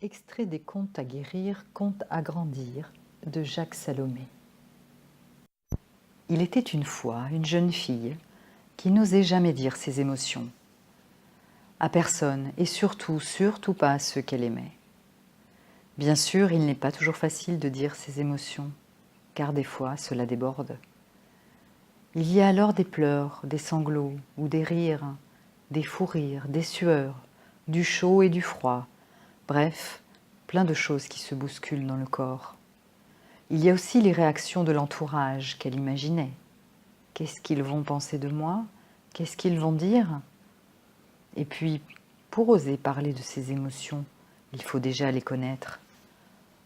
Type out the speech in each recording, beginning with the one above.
Extrait des Contes à guérir, contes à grandir de Jacques Salomé. Il était une fois une jeune fille qui n'osait jamais dire ses émotions. À personne et surtout pas à ceux qu'elle aimait. Bien sûr, il n'est pas toujours facile de dire ses émotions, car des fois cela déborde. Il y a alors des pleurs, des sanglots ou des rires, des fous rires, des sueurs, du chaud et du froid, bref, plein de choses qui se bousculent dans le corps. Il y a aussi les réactions de l'entourage qu'elle imaginait. Qu'est-ce qu'ils vont penser de moi? Qu'est-ce qu'ils vont dire? Et puis, pour oser parler de ses émotions, il faut déjà les connaître.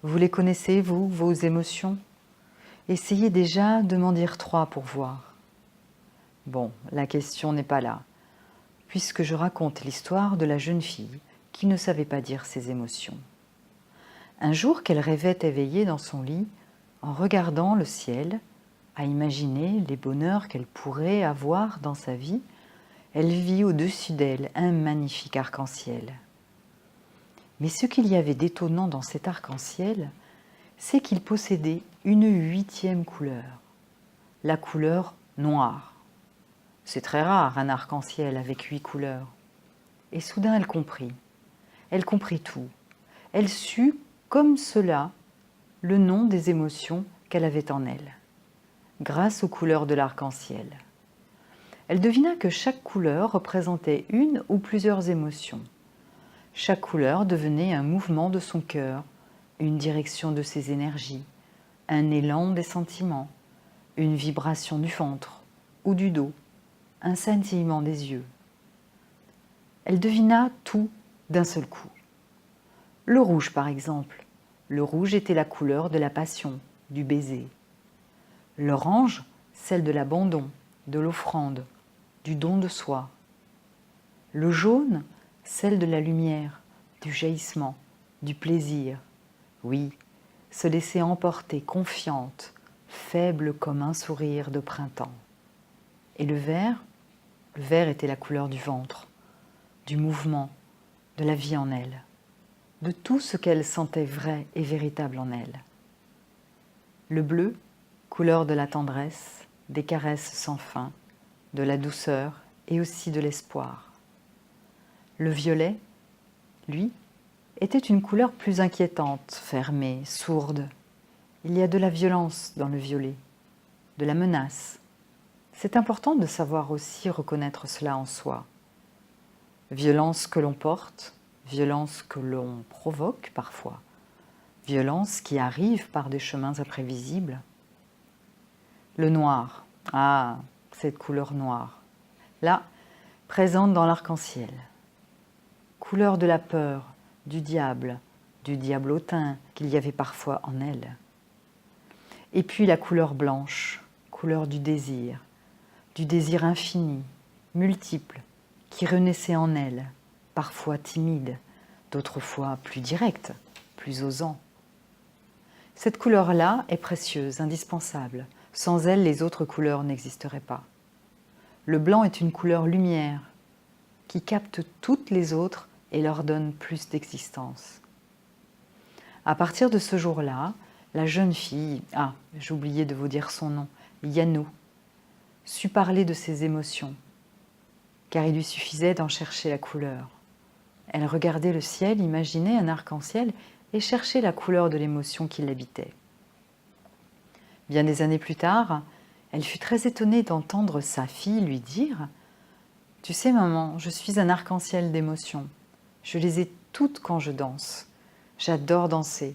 Vous les connaissez, vous, vos émotions? Essayez déjà de m'en dire 3 pour voir. Bon, la question n'est pas là, puisque je raconte l'histoire de la jeune fille qui ne savait pas dire ses émotions. Un jour qu'elle rêvait éveillée dans son lit, en regardant le ciel, à imaginer les bonheurs qu'elle pourrait avoir dans sa vie, elle vit au-dessus d'elle un magnifique arc-en-ciel. Mais ce qu'il y avait d'étonnant dans cet arc-en-ciel, c'est qu'il possédait une 8e couleur, la couleur noire. C'est très rare un arc-en-ciel avec 8 couleurs. Et soudain elle comprit. Elle comprit tout. Elle sut, comme cela, le nom des émotions qu'elle avait en elle, grâce aux couleurs de l'arc-en-ciel. Elle devina que chaque couleur représentait une ou plusieurs émotions. Chaque couleur devenait un mouvement de son cœur, une direction de ses énergies, un élan des sentiments, une vibration du ventre ou du dos, un scintillement des yeux. Elle devina tout d'un seul coup. Le rouge, par exemple. Le rouge était la couleur de la passion, du baiser. L'orange, celle de l'abandon, de l'offrande, du don de soi. Le jaune, celle de la lumière, du jaillissement, du plaisir. Oui, se laisser emporter confiante, faible comme un sourire de printemps. Et le vert était la couleur du ventre, du mouvement, de la vie en elle, de tout ce qu'elle sentait vrai et véritable en elle. Le bleu, couleur de la tendresse, des caresses sans fin, de la douceur et aussi de l'espoir. Le violet, lui, était une couleur plus inquiétante, fermée, sourde. Il y a de la violence dans le violet, de la menace. C'est important de savoir aussi reconnaître cela en soi. Violence que l'on porte, violence que l'on provoque parfois, violence qui arrive par des chemins imprévisibles. Le noir, ah, cette couleur noire, là, présente dans l'arc-en-ciel. Couleur de la peur, du diablotin qu'il y avait parfois en elle. Et puis la couleur blanche, couleur du désir infini, multiple, qui renaissait en elle, parfois timide, d'autres fois plus direct, plus osant. Cette couleur-là est précieuse, indispensable. Sans elle, les autres couleurs n'existeraient pas. Le blanc est une couleur lumière qui capte toutes les autres et leur donne plus d'existence. À partir de ce jour-là, la jeune fille, j'ai oublié de vous dire son nom, Yanou, sut parler de ses émotions, car il lui suffisait d'en chercher la couleur. Elle regardait le ciel, imaginait un arc-en-ciel et cherchait la couleur de l'émotion qui l'habitait. Bien des années plus tard, elle fut très étonnée d'entendre sa fille lui dire « Tu sais maman, je suis un arc-en-ciel d'émotions. Je les ai toutes quand je danse. J'adore danser.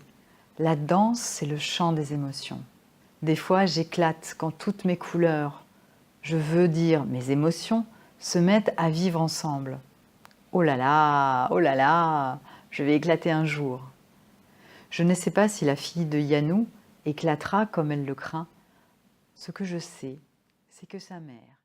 La danse, c'est le chant des émotions. Des fois, j'éclate quand toutes mes couleurs, je veux dire mes émotions, se mettent à vivre ensemble. Oh là là, je vais éclater un jour. » Je ne sais pas si la fille de Yanou éclatera comme elle le craint. Ce que je sais, c'est que sa mère